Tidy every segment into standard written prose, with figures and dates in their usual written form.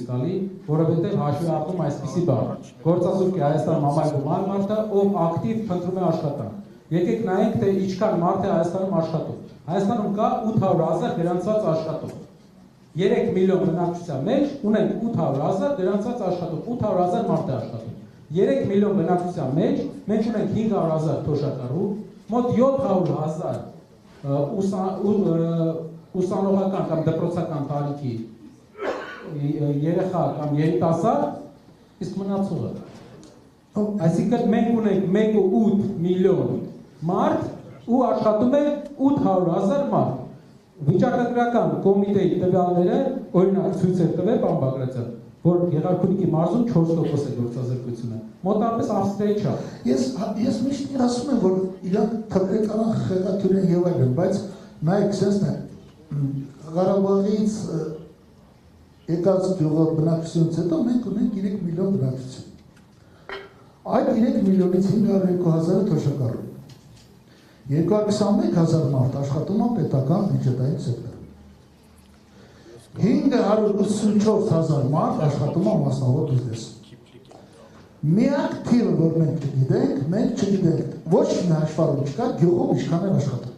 գալի, որովհետև հաշվի առնում այսպիսի բան։ Գործազուրկ է Հայաստանում համայնքում այն մարդը, ով ակտիվ փնտրում է աշխատանք։ Եկեք նայենք, թե ինչքան մարդ է Հայաստանում աշխատում։ Հայաստանում կա 800,000 գրանցված աշխատող։ 3 միլիոն բնակչության մեջ ունենք 800,000 գրանցված աշխատող, 800,000 մարդ է աշխատում։ 3 միլիոն բնակչության մեջ մենք ունենք 500,000 թոշակառու, մոտ 700,000 ուսանողական կամ դպրոցական տարիքի երեխա կամ երիտասարդ, իսկ մնացողը։ Այսինքն մենք ունենք 1.8 միլիոն մարդ ու աշխատում է 800,000 մարդ։ Վիճակագրական կոմիտեի տվյալները օրինակ ցույց է տվել պարոն Բագրատյան, որ Գեղարքունիքի մարզում 4% է գործազրկությունը, մոտավորապես Ավստրիայի չափ։ Ես միշտ ասում եմ, որ իրանք թվական խեղաթյուրեն եւ այլն, բայց նայեք, sense-ն է, Ղարաբաղից եկած գյուղը բնակչությունից հետո մենք ունենք 3 միլիոն բնակչություն։ Այդ 3 միլիոնից 502,000-ը թոշակառու։ 221,000 մարդ աշխատում է պետական բյուջետային սեկտորում։ 584,000 մարդ աշխատում է մասնավոր բիզնեսում։ Միակ թիվը, որ մենք չգիտենք, ոչ մի հաշվառում չկա, գյուղում ինչքան են աշխատում։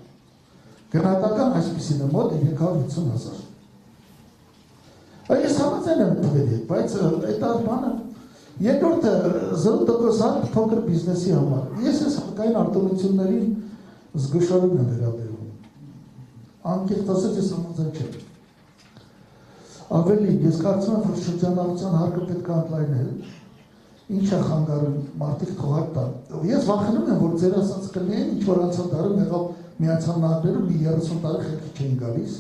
Գնահատական այսպիսին է մոտ 350,000։ Այս համաձայն եմ թվերի, բայց այդ բանը երկրորդը 0% փոքր բիզնեսի համար։ Ես այս հարկային արտոնություններին զգուշորեն եմ վերաբերվում։ Անկեղծ ասած ես համաձայն չեմ։ Ավելի ես կարծում եմ, որ շրջանառության հարկը պետք է ընդլայնել, ինչ է խանգարում մարդիկ թողարկել տան։ Ես վախենում եմ, որ ձեր ասած կլինեն, ինչ որ անցյալ տարում եղավ Միացյալ Նահանգներում մի 30 տարի խելքի չէին գալիս,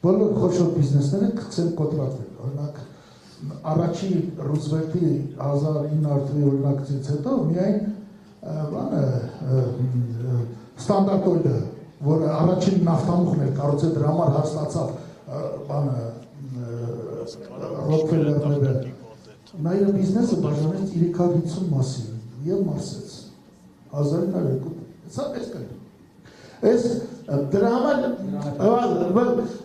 բոլոր խոշոր բիզնեսները գցել կոտրատվել։ Օրինակ առաջին Ռուզվելտի 1900 թվականի օրինակից հետո միայն Standard Oil-ը, որը առաջին նավթամուղն էր կառուցել, դրա համար հաստատավ Ռոքֆելլերը, նա իր բիզնեսը բաժանեց 350 մասի եւ մարսեց 1902 Սա էս կային։ Այս դրա համար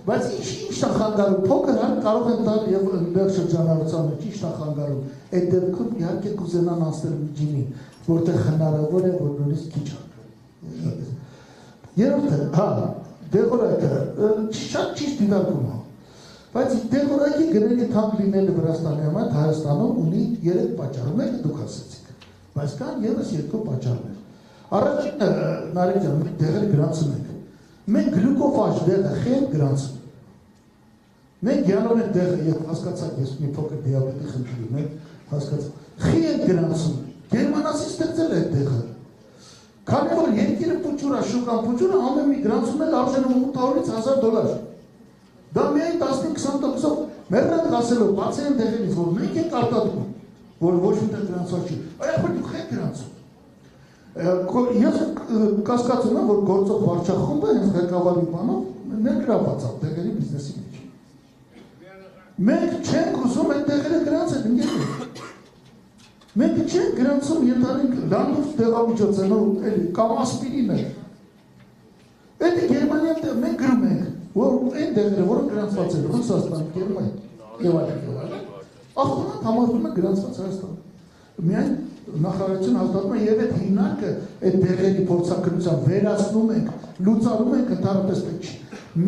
բայց ինչ նախագարում փոքր հար կարող են տալ եւ ընդդեմ շրջանառության մեջ ինչ նախագարում այդ դեպքում իհարկե կուզենան անցնել միջինին, որտեղ հնարավոր է որ նույնիսկ քիչ հարկը։ Երրորդը, դեղորայքը շատ ճիշտ դիտարկում է։ Բայց դեղորայքի գրելի թանկ լինելը Վրաստանի համար Հայաստանում ունի 3 պատճառ, մեկը դուք ասացիք, բայց կան եւս 2 պատճառներ։ Առաջինը Նարեկ ջան, մենք դեղերը գրանցում ենք։ Մենք գլյուկոֆաժ դեղը խենք գրանցում։ Մենք յանոն ենք դեղը, երբ հասկացաք, ես մի փոքր դիաբետի խնդիր ունեմ, հասկացա։ Խի ենք գրանցում։ Գերմանացի ստեղծել է այդ դեղը։ Քանի որ երկիրը փուճուրա, շուկան փուճուրա, ամեն մի գրանցում էլ արժենում $800-ից $1000։ Դա միայն 15-20%-ով մեռնանք ասելով, բացի են դեղերից, որ մենք ենք արտադրում, որ ոչ միտեղ գրանցված չի։ Այո, դուք եք գրանցում։ Ես կասկածում եմ, որ գործող վարչախումբը հենց ղեկավարի բանով ներգրավված է դեղերի բիզնեսի մեջ։ Մենք չենք ուզում այդ դեղերը գրանցել, ընկերներ։ Մենք չենք գրանցում ենթանենք լանդուց դեղամիջոցներով կամ ասպիրինը։ Այդ Գերմանիայում մենք գրում ենք, որ այն դեղերը, որոնք գրանցված են Ռուսաստան, Գերմանիա եւ այլն, ախտանակ համարվում է գրանցված Հայաստանում։ Միայն նախարարությունը հաստատում է եւ այդ հիմնարկը այդ դեղերի փորձակնության վերացնում ենք, լուծարում ենք ընդհանրապես պետք չի։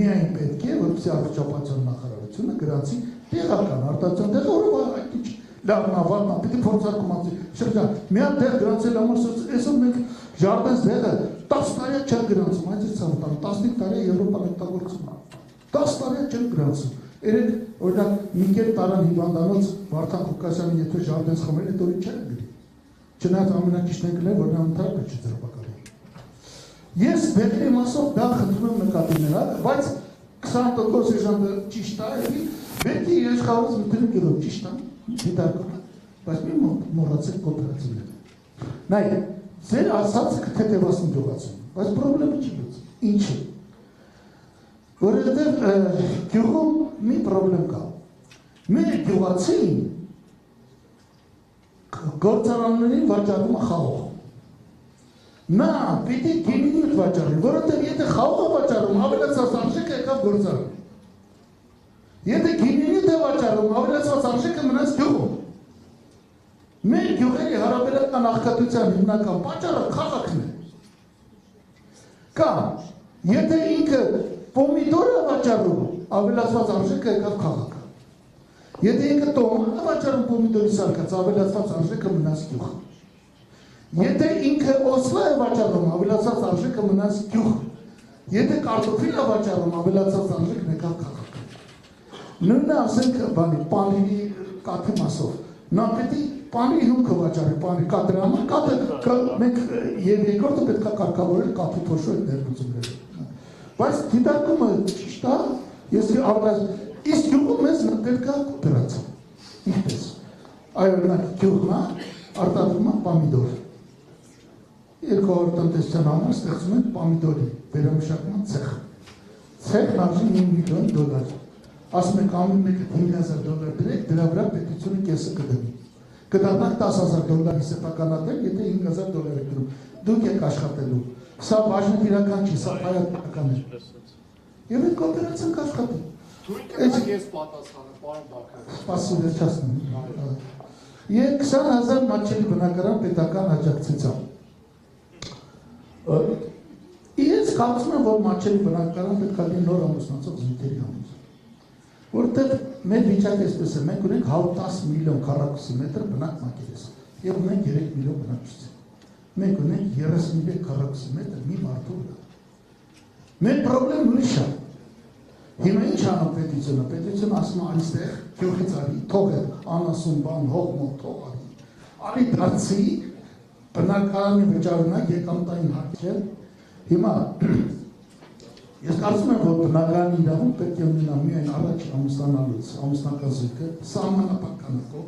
Միայն պետք է, որպեսզի առողջապահության նախարարությունը գրանցի տեղական արտադրության դեղը, որը այդ ինչ լավն ավարտն, պետք է փորձարկում անցի։ Շրջան, մի հատ դեղ գրանցել համար այսօր մենք Ժարդենս դեղը 10 տարի չեն գրանցում, այս է ցավտան, 15 տարի Եվրոպան օգտագործում է։ 10 տարի չեն գրանցում։ Երեք օրինակ Միկել Տարան հիվանդանոց Վարդան Ղուկասյանի եթե Ժարդենս խմել այդ օրը չեն գրի։ Չնայած ամենակիչն են գնել, որ նա ընդհանրապես չձերբակալի։ Ես դեղերի մասով դա խնդրում եմ նկատինել, բայց 20% ժանտը ճիշտ է, պետք է իշխանოს մտնում գերով ճիշտ է, դիտարկում, բայց մի մոռացեք կոոպերատիվները։ Նայեք, ձեր ասածը կթեթևացնի գյուղացուն, բայց պրոբլեմը չի լուծում։ Ինչը։ Որովհետև գյուղում մի պրոբլեմ կա։ Մեր գյուղացին գործարաններին վաճառում է խաղող։ Նա պիտի գինին վաճառի, որովհետև եթե խաղողը վաճառում, ավելացած արժեքը եկավ գործարան։ Եթե գինին է վաճառում, ավելացված արժեքը մնաց գյուղում։ Մեր գյուղերի հարաբերական աղքատության հիմնական պատճառը քաղաքն է։ Կամ, եթե ինքը պոմիդոր է վաճառում, ավելացված արժեքը եկավ քաղաքը։ Եթե ինքը տոմատ է վաճառում պոմիդորի սարքած, ավելացված արժեքը մնաց գյուղ։ Եթե ինքը օսլա է վաճառում, ավելացված արժեքը մնաց գյուղ։ Եթե կարտոֆիլ է վաճառում, ավելացված արժեքն եկավ քաղաքը։ Նույնն է ասենք բանի, պանիրի կաթի մասով։ Նա պետք է պանիրի հումքը վաճառի, պանիրի կաթի համար, կաթը մենք եւ երկրորդը պետք է կարգավորել կաթի փոշու այդ ներմուծումները։ Բայց դիտարկումը ճիշտ է, ես իսկ գյուղում մեզ պետք է կոոպերացիա։ Ինչպես։ Այո, օրինակ գյուղն է, արտադրում է պամիդոր։ 200 տնտեսության համար ստեղծում են պամիդորի վերամշակման ցեխ։ Ցեխն արժի $1 միլիոն։ Ասում եք ամեն մեկը $5,000 դրեք, դրա վրա պետությունը կեսը կդնի։ Կդառնաք $10,000 սեփականատեր, եթե $5,000 եք դնում։ Դուք եք աշխատելու։ Սա բաժնետ իրական չի, սա հայատական է։ Եվ այդ կոոպերացիան կաշխատի։ Թույլ ես պատասխանը, պարոն Բաքարյան։ Սպասի վերջացնում։ Եվ 20,000 մատչելի բնակարան պետական աջակցությամբ։ Ես կարծում եմ, որ մատչելի բնակարան պետք է լինի նոր ամուսնացող զույգերի համար։ Որտեղ մեր վիճակը այսպես է, մենք ունենք 110 միլիոն քառակուսի մետր բնակ մակերես եւ ունենք 3 միլիոն բնակչություն։ Մենք ունենք 33 քառակուսի մետր մի մարդու վրա։ Մեր խնդրեմն ուրիշ է։ Հիմա ինչ անում պետությունը։ Պետությունը ասում է այստեղ գյուղից արի, թողը անասուն բան հողմով թող արի։ Արի դարձի բնակարանի վճարունակ եկամտային հարցեր։ Հիմա ես կարծում եմ, որ բնակարանի իրավունք պետք է ունենա միայն առաջ ամուսնանալուց, ամուսնական զույգը սահմանափակ քանակով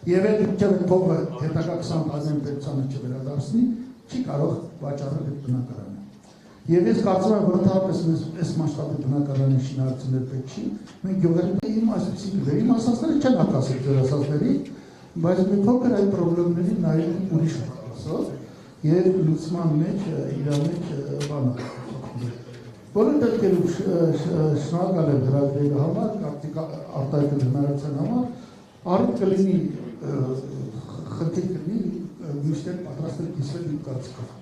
եւ այդ փողը հետագա 20 տարին պետությանը չվերադարձնի, չի կարող վաճառել այդ բնակարանը։ Եվ ես կարծում եմ, որ ընդհանրապես այս մասշտաբի բնակարանի շինարարություններ պետք չի, մենք գյուղերի իմ այսպիսի գյուղերի մասածները չեն հակասել ձեր ասածների, բայց մի փոքր այդ խնդիրների նայել ուրիշ մասով եւ լուսման մեջ իր մեջ բանը։ Բոլոր դեպքերում շնորհակալ եմ հրավերի համար, արտահայտել հնարավորության համար, առիթ կլինի խնդիր կլինի միշտ պատրաստ եք կիսվել իմ կարծիքով։